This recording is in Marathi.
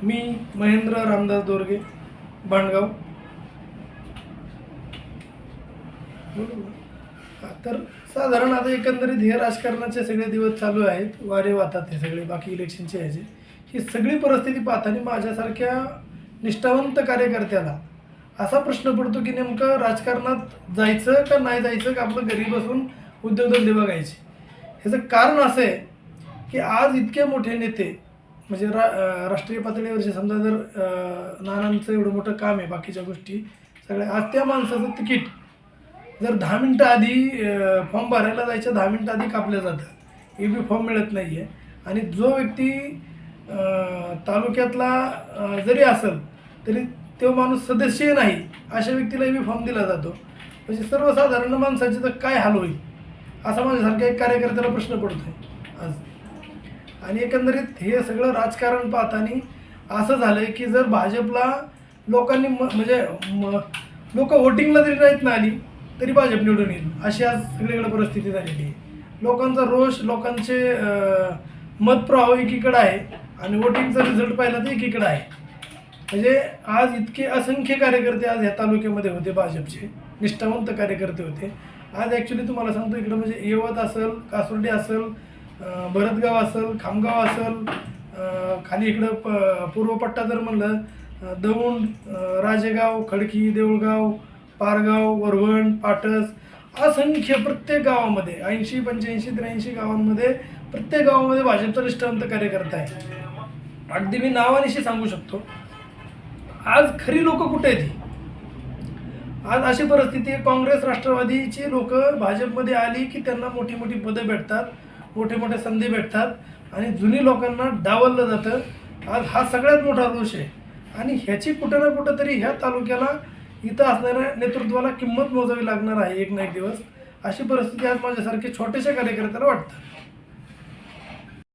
मी महेंद्र रामदास दोरगे, बांडगाव. तर साधारण आता एकंदरीत हे राजकारणाचे सगळे दिवस चालू आहेत, वारे वाहतात हे सगळे, बाकी इलेक्शनचे ह्याचे. ही सगळी परिस्थिती पाहताना माझ्यासारख्या निष्ठावंत कार्यकर्त्याला असा प्रश्न पडतो की नेमकं राजकारणात जायचं का नाही जायचं, का आपलं घरी बसून उद्योगधंदे बघायचे. ह्याचं कारण असं आहे की आज इतके मोठे नेते म्हणजे राष्ट्रीय पातळीवरचे समजा जर नानांचं एवढं मोठं काम आहे, बाकीच्या गोष्टी सगळ्या, आज त्या माणसाचं तिकीट जर 10 मिनटं आधी फॉर्म भरायला जायच्या 10 मिनटं आधी कापलं जातं, ए बी फॉर्म मिळत नाही आहे. आणि जो व्यक्ती तालुक्यातला जरी असेल तरी तो माणूस सदस्य नाही, अशा व्यक्तीला ए बी फॉर्म दिला जातो. म्हणजे सर्वसाधारण माणसाचे तर काय हाल होईल असा माझ्यासारख्या एक कार्यकर्त्याला प्रश्न पडतो आहे आज. आणि एकंदरीत हे सगळं राजकारण पाहताना असं झालं आहे की जर भाजपला लोकांनी म्हणजे लोक वोटिंगला जरी नाहीत ना आली तरी भाजप निवडून येईल, अशी आज सगळीकडे परिस्थिती झालेली आहे. लोकांचा रोष, लोकांचे मतप्रवाह एकीकडे आहे आणि वोटिंगचा रिझल्ट पाहिला तर एकीकडे आहे. म्हणजे आज इतके असंख्य कार्यकर्ते आज ह्या तालुक्यामध्ये होते, भाजपचे निष्ठावंत कार्यकर्ते होते. आज ॲक्च्युली तुम्हाला सांगतो इकडं म्हणजे यवत असेल, कासुर्डी असेल, भरतगाव असेल, खामगाव असेल, खाली इकडं पूर्व पट्टा जर म्हणलं दौंड, राजेगाव, खडकी, देऊळगाव, पारगाव, वरवण, पाटस, असंख्य प्रत्येक गावामध्ये 80, 85, 83 गावांमध्ये प्रत्येक गावामध्ये भाजपचा निष्ठावंत कार्यकर्ता आहे. अगदी मी नावानिशी सांगू शकतो. आज खरी लोक कुठे आहेत? आज अशी परिस्थिती आहे, काँग्रेस राष्ट्रवादीची लोक भाजपमध्ये आली की त्यांना मोठी मोठी पदं भेटतात, मोठे मोठे संधी भेटतात आणि जुनी लोकांना डावललं जातं. आज हा सगळ्यात मोठा रोष आहे आणि ह्याची कुठं ना कुठं तरी ह्या तालुक्याला इथं असणाऱ्या नेतृत्वाला किंमत मोजावी लागणार आहे एक ना एक दिवस. अशी परिस्थिती आज माझ्यासारखे छोट्याशा कार्यकर्त्याला वाटतं.